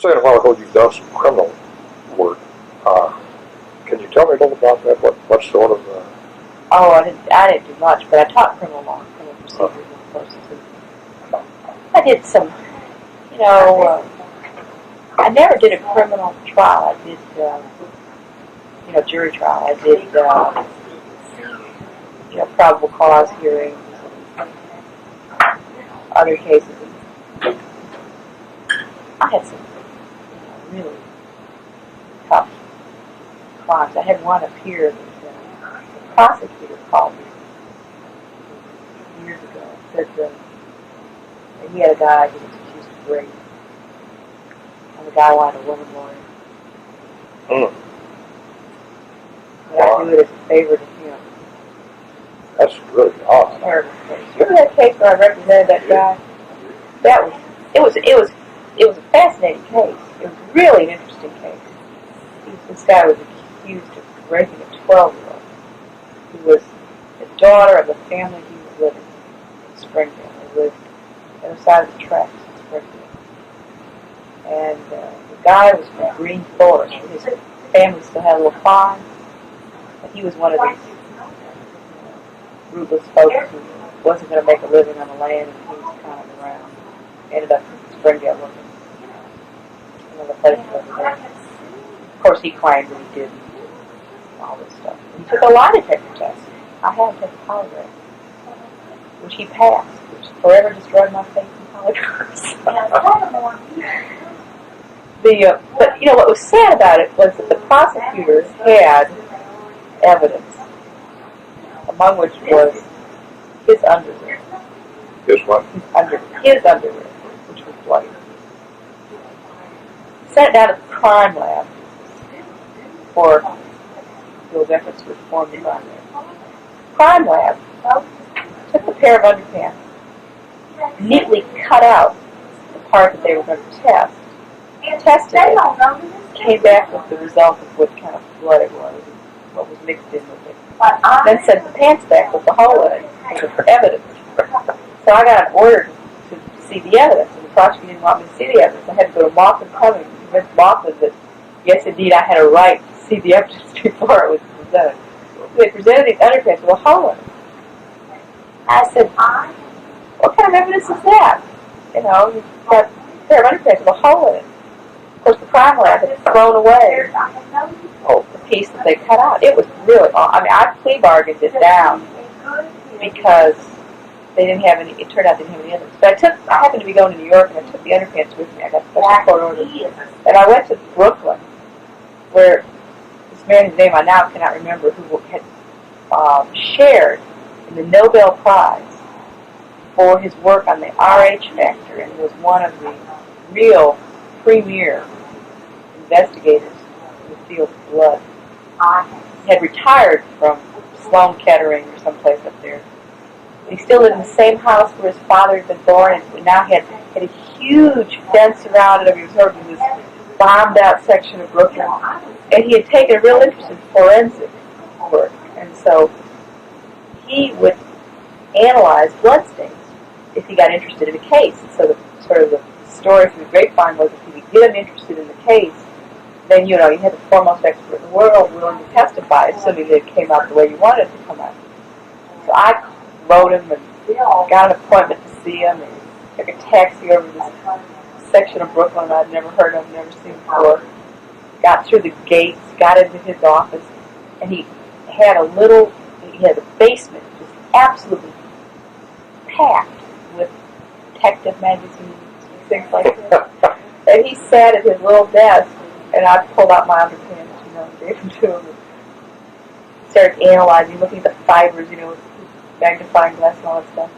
saying a while ago you've done some criminal work. Can you tell me a little about that? What sort of? Oh, I didn't do much, but I taught criminal law, criminal procedure courses. I did some, I never did a criminal trial. I did, jury trial. I did, probable cause hearings, other cases. I had some really tough crimes. I had one up here that the prosecutor called me years ago. Said that he had a guy who was accused of rape, and the guy wanted a woman lawyer. And I do it as a favor to him. That's really awesome. Terrible case. Remember that case where I represented that guy? It was a fascinating case. It was really an interesting case. This guy was accused of raping a 12-year-old who was the daughter of the family he was living in Springfield. They lived on the other side of the tracks in Springfield. And the guy was from Green Forest. His family still had a little farm. But he was one of these rootless folks who wasn't going to make a living on the land, and he was kind of around. Ended up in Springfield looking another place over there. Of course, he claimed that he did all this stuff. He took a lie detector test. I had to take a polygraph, which he passed, which forever destroyed my faith in polygraphs. But what was sad about it was that the prosecutors had evidence, among which was his underwear. His what? His underwear, which was bloody. Sent it down to the crime lab for those efforts to reform the crime lab. Crime lab took a pair of underpants, neatly cut out the part that they were going to test, tested it, came back with the result of what kind of blood it was, what was mixed in with it. Then sent the pants back with the hole in it for evidence. So I got an order to see the evidence, and the prosecutor didn't want me to see the evidence. I had to go to Moffitt Cummings and convince Moffitt that, yes, indeed, I had a right to see the evidence before it was presented. So they presented these underpants with a hole in it. I said, what kind of evidence is that? You've got a pair of underpants with a hole in it. Of course, the crime lab had thrown away the piece that they cut out. It was really awful. I plea bargained it down because they didn't have any. It turned out they didn't have any others. But I happened to be going to New York, and I took the underpants with me. I got special court orders, and I went to Brooklyn, where this man, whose name I now cannot remember, who had shared in the Nobel Prize for his work on the RH factor, and was one of the real premier investigators in the field of blood. He had retired from Sloan Kettering or someplace up there. He still lived in the same house where his father had been born, and now he had a huge fence around it. He was sort of in this bombed-out section of Brooklyn. And he had taken a real interest in forensic work. And so he would analyze bloodstains if he got interested in a case. And so the story from the grapevine was if he could get him interested in the case, then, you had the foremost expert in the world willing to testify, assuming that it came out the way you wanted it to come out. So I wrote him and got an appointment to see him, and took a taxi over this section of Brooklyn I'd never heard of, never seen before. Got through the gates, got into his office, and he had a basement just absolutely packed with detective magazines and things like that. And he sat at his little desk, and I pulled out my underpants, gave them to him, and started analyzing, looking at the fibers, with magnifying glass and all that stuff.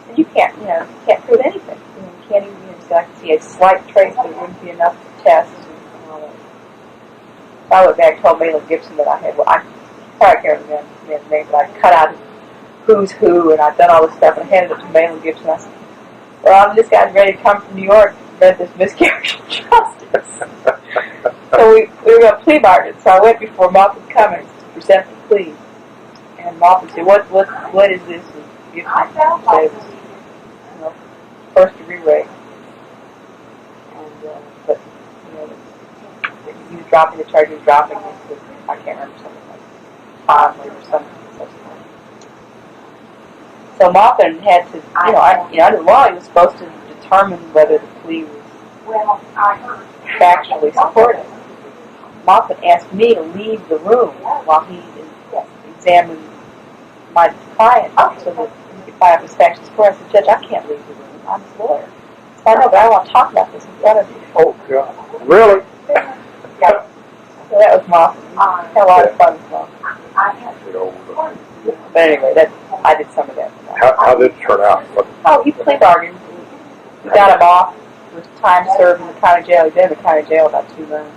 And you can't prove anything. You can't even, so I could see a slight trace, but it wouldn't be enough to test and all that. So I went back and told Malin Gibson that I probably can't remember his name, but I cut out who's who, and I'd done all this stuff, and I handed it to Malin Gibson. I said, well, this guy's ready to come from New York to prevent this miscarriage of justice. So we were going to plea bargain. So I went before Moffitt Cummings to present the plea. And Moffitt said, what is this? And Gibson said it was, first degree rape. And, but dropping the charge, he was dropping it to, I can't remember, something like Conley or something. So Maupin had to, under law, he was supposed to determine whether the plea was factually supported. Maupin asked me to leave the room while he examined my client so that he could find out his factual support. I said, Judge, I can't leave the room. I'm his lawyer. So I know, but I want to talk about this in front of you. Oh, God. Really? Yeah. So that was Maupin. Had a lot of fun with Maupin. You know, But anyway, I did some of that. how did it turn out? Oh, he plea bargained. We got him off with time served in the county jail. He'd been in the county jail about 2 months.